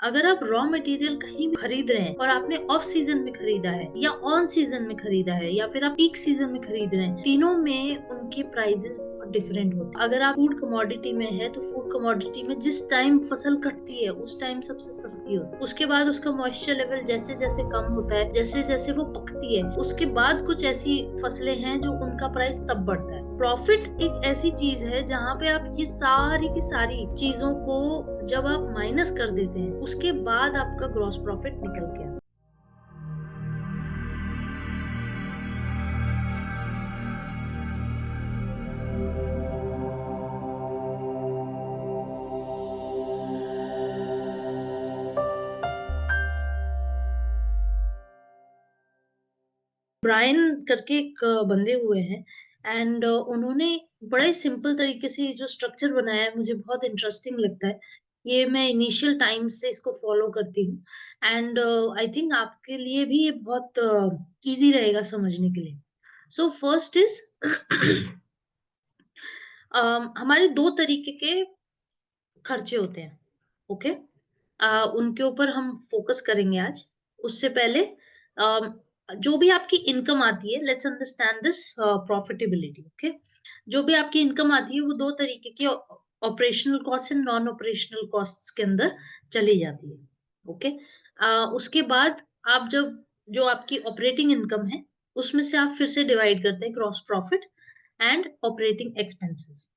अगर आप raw material कहीं भी खरीद रहे हैं और आपने ऑफ सीजन में खरीदा है या ऑन सीजन में खरीदा है या फिर आप पीक सीजन में खरीद रहे हैं, तीनों में उनके प्राइसेस डिफरेंट होते हैं। अगर आप फूड कमोडिटी में है तो फूड कमोडिटी में जिस टाइम फसल कटती है उस टाइम सबसे सस्ती होती है। उसके बाद उसका मॉइस्चर लेवल जैसे जैसे कम होता है, जैसे जैसे वो पकती है, उसके बाद कुछ ऐसी फसलें हैं जो उनका प्राइस तब बढ़ता है। प्रॉफिट एक ऐसी चीज है जहाँ पे आप ये सारी की सारी चीजों को जब आप माइनस कर देते हैं उसके बाद आपका ग्रॉस प्रॉफिट निकल के आता है। ब्रायन करके एक बंदे हुए हैं एंड उन्होंने बड़े सिंपल तरीके से ये जो स्ट्रक्चर बनाया है मुझे बहुत इंटरेस्टिंग लगता है। ये मैं इनिशियल टाइम से इसको फॉलो करती हूँ एंड आई थिंक आपके लिए भी ये बहुत इजी रहेगा समझने के लिए। सो फर्स्ट इज हमारे दो तरीके के खर्चे होते हैं। ओके। उनके ऊपर हम फोकस करेंगे आज। उससे पहले अम, जो भी आपकी इनकम आती है, let's understand this profitability. Okay. जो भी आपकी इनकम आती है वो दो तरीके की operational cost and non operational costs के अंदर चली जाती है। ओके। उसके बाद आप जब जो आपकी ऑपरेटिंग इनकम है उसमें से आप फिर से डिवाइड करते हैं gross profit and operating expenses.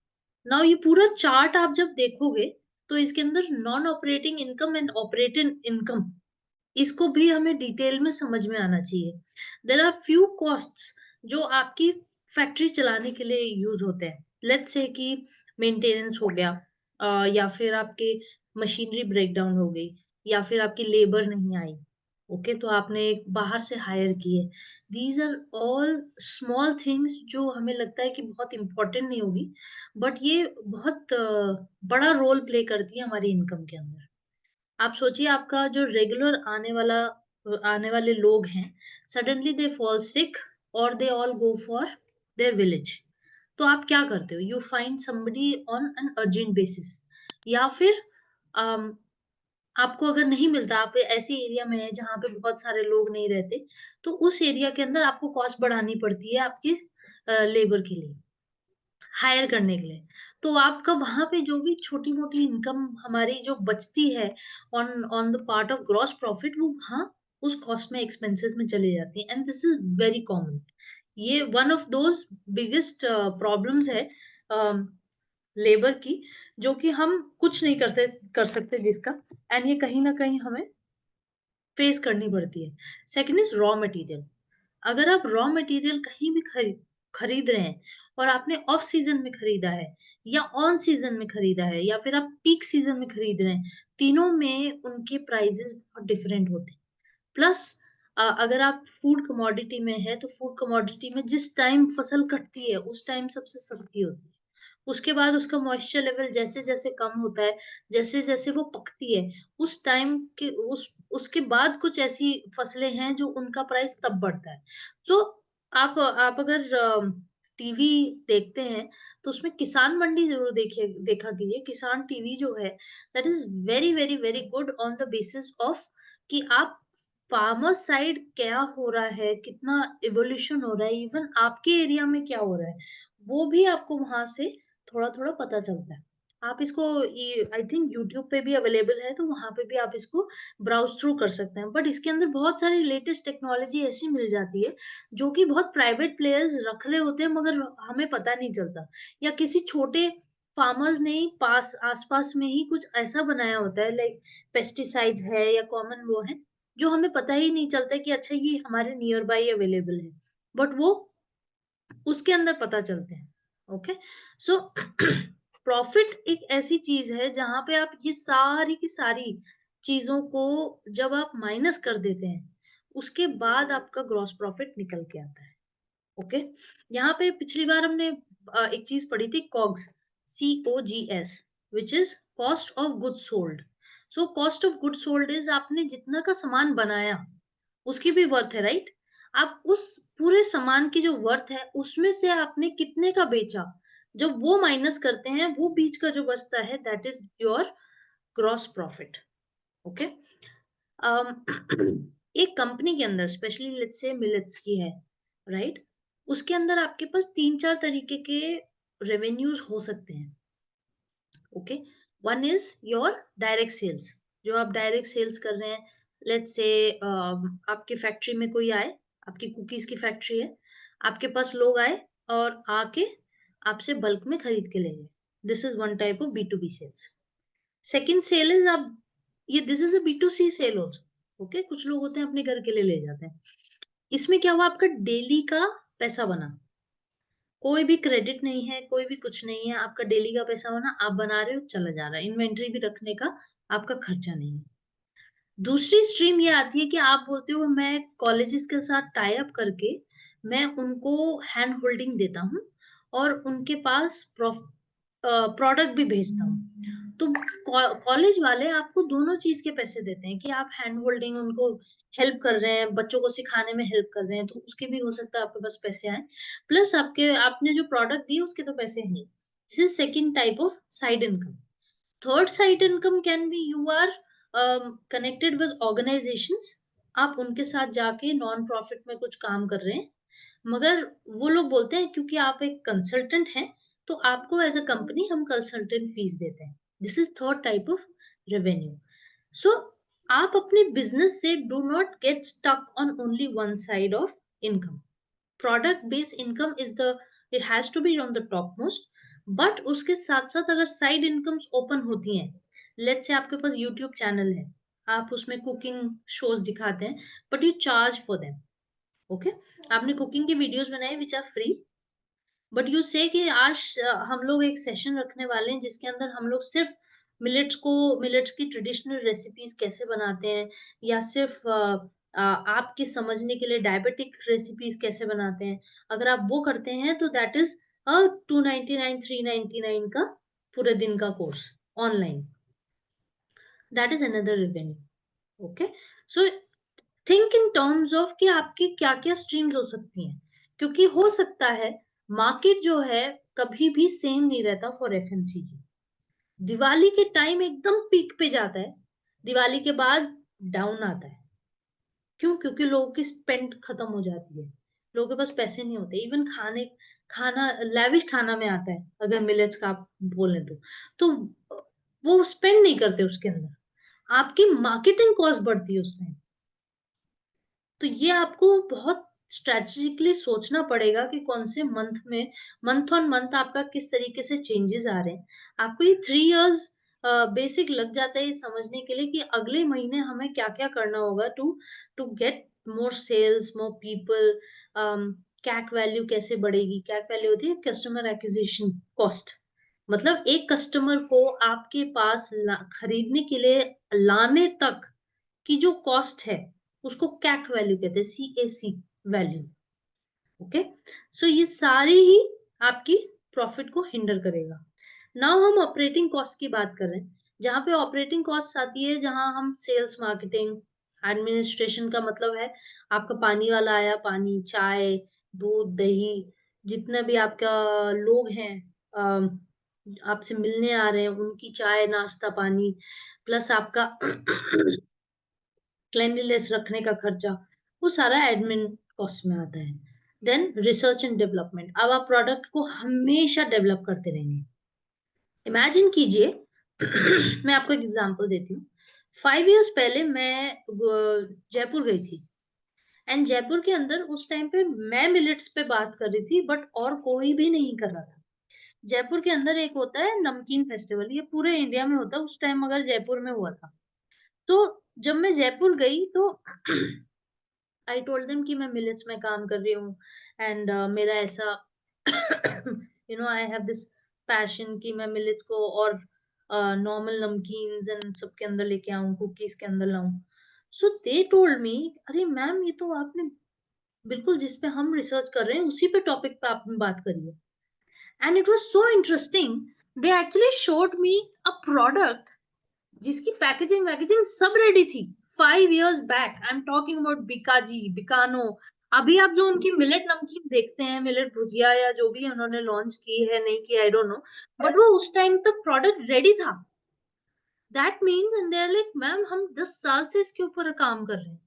Now ये पूरा चार्ट आप जब देखोगे तो इसके अंदर non operating income and operating income, इसको भी हमें डिटेल में समझ में आना चाहिए। देर आर फ्यू कॉस्ट्स जो आपकी फैक्ट्री चलाने के लिए यूज होते हैं। लेट्स से कि मेंटेनेंस हो गया, या फिर आपके मशीनरी ब्रेकडाउन हो गई, या फिर आपकी लेबर नहीं आई। ओके, तो आपने एक बाहर से हायर की है। These are all small things जो हमें लगता है कि बहुत इंपॉर्टेंट नहीं होगी, बट ये बहुत बड़ा रोल प्ले करती है हमारी इनकम के अंदर। आप सोचिए आपका जो रेगुलर आने वाले लोग हैं, सडनली दे फॉल सिक और they all go for their village. तो आप क्या करते हो? You find somebody on an urgent basis, या फिर अम, आपको अगर नहीं मिलता, आप ऐसी एरिया में है जहाँ पे बहुत सारे लोग नहीं रहते, तो उस एरिया के अंदर आपको कॉस्ट बढ़ानी पड़ती है आपकी लेबर के लिए, हायर करने के लिए। तो आपका वहाँ पे जो भी छोटी-मोटी इनकम हमारी जो बचती है on on the part of gross profit, वो वहाँ उस कॉस्ट में एक्सपेंसेस में चली जाती है and this is very common. ये one of those biggest problems है लेबर की, जो कि हम कुछ नहीं कर सकते जिसका, एंड ये कहीं ना कहीं हमें फेस करनी पड़ती है। Second is raw material. अगर आप रॉ मटेरियल कहीं भी खरीद रहे हैं और आपने ऑफ सीजन में खरीदा है या ऑन सीजन में खरीदा है या फिर आप पीक सीजन में खरीद रहे हैं, तीनों में उनके प्राइसेस बहुत डिफरेंट होते हैं। प्लस अगर आप फूड कमोडिटी में है तो फूड कमोडिटी में जिस टाइम फसल कटती है उस टाइम सबसे सस्ती होती है। उसके बाद उसका मॉइस्चर लेवल जैसे जैसे कम होता है, जैसे जैसे वो पकती है, उस टाइम के उसके बाद कुछ ऐसी फसलें हैं जो उनका प्राइस तब बढ़ता है। तो आप अगर टीवी देखते हैं तो उसमें किसान मंडी जरूर देखिए, देखा कीजिए। किसान टीवी जो है, that is very very very good on the basis of कि आप फार्मर साइड क्या हो रहा है, कितना इवोल्यूशन हो रहा है, इवन आपके एरिया में क्या हो रहा है, वो भी आपको वहां से थोड़ा थोड़ा पता चलता है। आप इसको, आई थिंक यूट्यूब पे भी अवेलेबल है, तो वहां पे भी आप इसको ब्राउज थ्रू कर सकते हैं। बट इसके अंदर बहुत सारी लेटेस्ट टेक्नोलॉजी ऐसी मिल जाती है जो कि बहुत प्राइवेट प्लेयर्स रख रहे होते हैं मगर हमें पता नहीं चलता, या किसी छोटे फार्मर्स ने ही पास आसपास में ही कुछ ऐसा बनाया होता है, लाइक पेस्टिसाइड्स है या कॉमन वो है, जो हमें पता ही नहीं चलता कि अच्छा ये हमारे नियर बाई अवेलेबल है, बट वो उसके अंदर पता चलते हैं। ओके। सो प्रॉफिट एक ऐसी चीज है जहां पे आप ये सारी की सारी चीजों को जब आप माइनस कर देते हैं उसके बाद आपका ग्रॉस प्रॉफिट निकल के आता है। ओके। यहाँ पे पिछली बार हमने एक चीज पढ़ी थी, COGS, COGS, which is cost of good sold. So cost of good sold is आपने जितना का सामान बनाया उसकी भी वर्थ है, राइट? आप उस पूरे सामान की जो वर्थ है उसमें से आपने कितने का बेचा, जब वो माइनस करते हैं वो बीच का जो बचता है, that is your gross profit. Okay. एक कंपनी के अंदर स्पेशली लेट्स से मिलेट्स की है, राइट? उसके अंदर आपके पास 3-4 तरीके के रेवेन्यूज़ हो सकते हैं, okay? One is your direct sales, जो आप डायरेक्ट सेल्स कर रहे हैं। लेट्स से आपकी फैक्ट्री में कोई आए, आपकी कुकीज़ की फैक्ट्री है, आपके पास लोग आए और आके आपसे बल्क में खरीद के ले गए। This is one type of B to B sales. Second sale is आप ये this is a B to C sale also, okay? कुछ लोग होते हैं अपने घर के लिए ले जाते हैं। इसमें क्या हुआ, आपका डेली का पैसा बना। कोई भी क्रेडिट नहीं है, कोई भी कुछ नहीं है, आपका डेली का पैसा बना, आप बना रहे हो, चला जा रहा है। इन्वेंटरी भी रखने का आपका खर्चा नहीं है। दूसरी स्ट्रीम ये आती है कि आप बोलते हो मैं कॉलेजेस के साथ टाई अप करके मैं उनको हैंड होल्डिंग देता हूँ और उनके पास प्रोडक्ट भी भेजता हूँ। तो कॉलेज वाले आपको दोनों चीज के पैसे देते हैं कि आप हैंड होल्डिंग उनको हेल्प कर रहे हैं, बच्चों को सिखाने में हेल्प कर रहे हैं, तो उसके भी हो सकता है आपके पास पैसे आए, प्लस आपके आपने जो प्रोडक्ट दिए उसके तो पैसे हैं। This is second type of side income. Third side income can be you are connected with organisations. आप उनके साथ जाके नॉन प्रॉफिट में कुछ काम कर रहे हैं, मगर वो लोग बोलते हैं क्योंकि आप एक कंसल्टेंट हैं, तो आपको एज अ कंपनी हम कंसल्टेंट फीस देते हैं। This is third type of revenue. So आप अपने बिजनेस से do not get stuck on only one side of income. Product based income is the it has to be on the top most, but उसके साथ साथ अगर side incomes open होती हैं, let's say आपके पास यूट्यूब चैनल है, आप उसमें कुकिंग शोज दिखाते हैं, but you charge for them, okay? आपने कुकिंग की वीडियोस बनाए which are free, but you say कि आज हम लोग एक सेशन रखने वाले हैं जिसके अंदर हम लोग सिर्फ मिलेट्स की ट्रेडिशनल रेसिपीज कैसे बनाते हैं, या सिर्फ आपके समझने के लिए डायबिटिक रेसिपीज कैसे बनाते हैं। अगर आप वो करते हैं तो दैट इज 299 399 का पूरे दिन का course online. That is another revenue, okay? So think in terms of कि आपकी क्या क्या स्ट्रीम्स हो सकती हैं, क्योंकि हो सकता है मार्केट जो है कभी भी सेम नहीं रहता फॉर एफएमसीजी। दिवाली के टाइम एकदम पीक पे जाता है, दिवाली के बाद डाउन आता है। क्यों? क्योंकि लोगों की स्पेंड खत्म हो जाती है, लोगों के पास पैसे नहीं होते। इवन खाना लैविश खाना में आता है, अगर मिलेट्स का आप बोले तो वो स्पेंड नहीं करते उसके अंदर, आपकी मार्केटिंग कॉस्ट बढ़ती है उसमें। तो ये आपको बहुत स्ट्रेटेजिकली सोचना पड़ेगा कि कौन से मंथ में, मंथ ऑन मंथ आपका किस तरीके से चेंजेस आ रहे हैं। आपको ये 3 इयर्स बेसिक लग जाता है ये समझने के लिए कि अगले महीने हमें क्या क्या करना होगा to to get more sales, more people. कैक वैल्यू कैसे बढ़ेगी? कैक वैल्यू होती है कस्टमर एक्विजिशन कॉस्ट, मतलब एक कस्टमर को आपके पास खरीदने के लिए लाने तक की जो कॉस्ट है उसको कैक वैल्यू कहते हैं, CAC वैल्यू, ओके? सो ये सारी ही आपकी प्रॉफिट को हिंडर करेगा। नाउ हम ऑपरेटिंग कॉस्ट की बात कर रहे हैं, जहां पे ऑपरेटिंग कॉस्ट आती है, जहां हम सेल्स, मार्केटिंग, एडमिनिस्ट्रेशन का मतलब है आपका पानी वाला आया, पानी, चाय, दूध, दही, जितने भी आपका लोग हैं अम, आपसे मिलने आ रहे हैं, उनकी चाय, नाश्ता, पानी, प्लस आपका क्लेanलीनेस रखने का खर्चा, वो सारा एडमिन कॉस्ट में आता है। देन रिसर्च एंड डेवलपमेंट, अब आप प्रोडक्ट को हमेशा डेवलप करते रहेंगे। इमेजिन कीजिए मैं आपको एक एग्जांपल देती हूँ। 5 इयर्स पहले मैं जयपुर गई थी, एंड जयपुर के अंदर उस टाइम पे मैं मिलेट्स पे बात कर रही थी, बट और कोई भी नहीं कर रहा था। जयपुर के अंदर एक होता है नमकीन फेस्टिवल, ये पूरे इंडिया में होता है, उस टाइम मगर जयपुर में हुआ था। तो जब मैं जयपुर गई तो आई टोल्ड देम कि मैं मिलेट्स में काम कर रही हूँ, एंड मेरा ऐसा आई हैव दिस पैशन कि मैं मिलेट्स को और नॉर्मल नमकीन्स एंड सबके अंदर लेके आऊं, कुकीज के अंदर लाऊं। सो दे टोल्ड मी, अरे मैम ये तो आपने बिल्कुल जिस पे हम रिसर्च कर रहे हैं उसी पे टॉपिक पे आपने बात करी है। And it was so interesting, they actually showed me a product जिसकी पैकेजिंग वैकेजिंग सब रेडी थी। 5 years back I am talking about Bikaji, Bikano. अभी आप जो उनकी मिलेट नमकीन देखते हैं, मिलेट भुजिया या जो भी उन्होंने लॉन्च की है नहीं की, आई डोंट नो, बट वो उस टाइम तक प्रोडक्ट रेडी था। That means and they are like ma'am हम 10 साल से इसके ऊपर काम कर रहे हैं.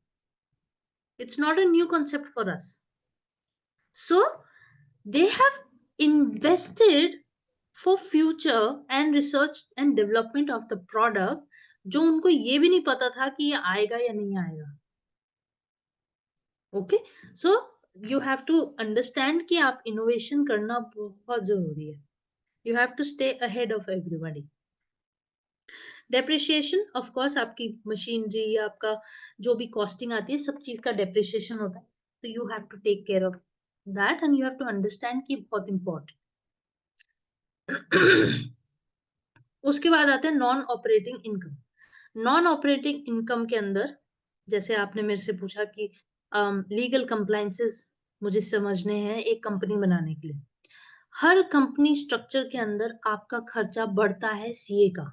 It's not a new concept for us. So they have invested for future and research and development of the product जो उनको ये भी नहीं पता था कि ये आएगा या नहीं आएगा. Okay. So you have to understand कि आप इनोवेशन करना बहुत जरूरी है. You have to stay ahead of everybody. Depreciation of course आपकी मशीनरी या आपका जो भी कॉस्टिंग आती है सब चीज का डेप्रिसिएशन होता है. तो you have to take care of that and you have to understand कि बहुत इंपॉर्टेंट. उसके बाद आते हैं non operating income. Non operating income के अंदर जैसे आपने मेरे से पूछा कि लीगल कंप्लायंसेस मुझे समझने हैं एक कंपनी बनाने के लिए. हर कंपनी स्ट्रक्चर के अंदर आपका खर्चा बढ़ता है. सीए का,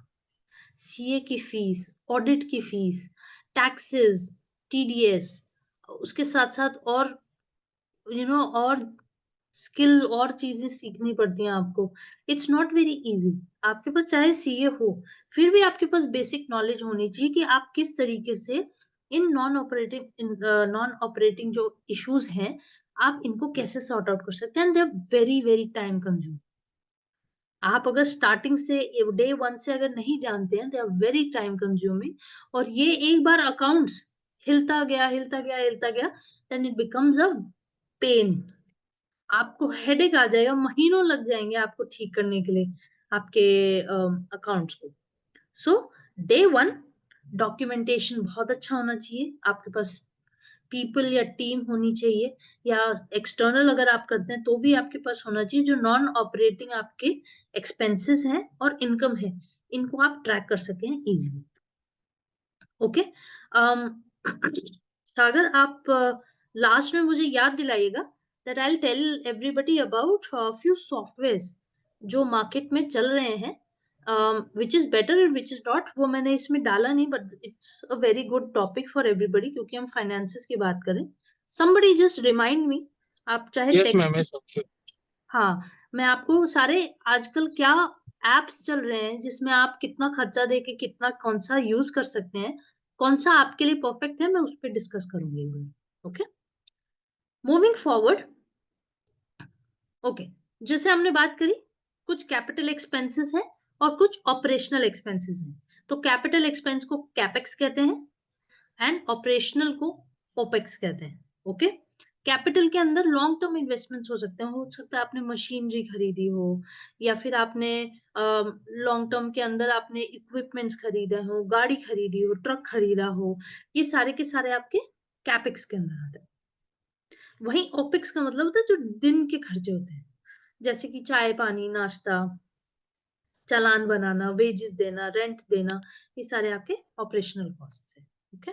सीए की फीस, ऑडिट की फीस, टैक्सेस, टीडीएस, उसके साथ साथ और और स्किल और चीजें सीखनी पड़ती हैं आपको. It's not very easy. आपके पास चाहे सीए हो फिर भी आपके पास बेसिक नॉलेज होनी चाहिए कि आप किस तरीके से इन नॉन ऑपरेटिंग जो इश्यूज हैं आप इनको कैसे सॉर्ट आउट कर सकते हैं. And they are very very time consume. आप अगर स्टार्टिंग से डे वन से अगर नहीं जानते हैं they are very time consuming. और ये एक बार अकाउंट्स हिलता गया हिलता गया हिलता गया then it becomes a pain. आपको हेडेक आ जाएगा. महीनों लग जाएंगे आपको ठीक करने के लिए आपके अकाउंट्स को. सो डे वन डॉक्यूमेंटेशन बहुत अच्छा होना चाहिए. आपके पास पीपल या टीम होनी चाहिए या एक्सटर्नल अगर आप करते हैं तो भी आपके पास होना चाहिए जो नॉन ऑपरेटिंग आपके एक्सपेंसेस हैं और इनकम है इनको आप ट्रैक कर सकें इजीली. ओके. सागर आप लास्ट में मुझे याद दिलाइएगा that I will tell everybody about few softwares जो मार्केट में चल रहे हैं which is better and which is not. वो मैंने इसमें डाला नहीं but it's a very good topic for everybody क्योंकि हम फाइनेंसेस की बात करें. somebody just remind me. आप चाहे yes ma'am, text. Yes option. हाँ. मैं आपको सारे आजकल क्या एप्स चल रहे हैं जिसमें आप कितना खर्चा दे के कितना कौन सा यूज कर सकते हैं कौन सा आपके लिए परफेक्ट है मैं उस पर डिस्कस करूंगी. ओके. Moving forward. ओके. जैसे हमने बात करी कुछ कैपिटल एक्सपेंसेस है और कुछ ऑपरेशनल एक्सपेंसेस हैं. तो कैपिटल एक्सपेंस को कैपेक्स कहते हैं एंड ऑपरेशनल को ओपेक्स कहते हैं. ओके. कैपिटल के अंदर लॉन्ग टर्म इन्वेस्टमेंट्स हो सकते हैं. हो सकता है आपने मशीनरी खरीदी हो या फिर आपने लॉन्ग टर्म के अंदर आपने इक्विपमेंट्स खरीदे हो, गाड़ी खरीदी हो, ट्रक खरीदा हो. ये सारे के सारे आपके कैपेक्स के अंदर आते हैं. वहीं ओपेक्स का मतलब होता है जो दिन के खर्चे होते हैं जैसे कि चाय पानी नाश्ता, चालान बनाना, वेजेस देना, रेंट देना. ये सारे आपके ऑपरेशनल कॉस्ट है. ओके.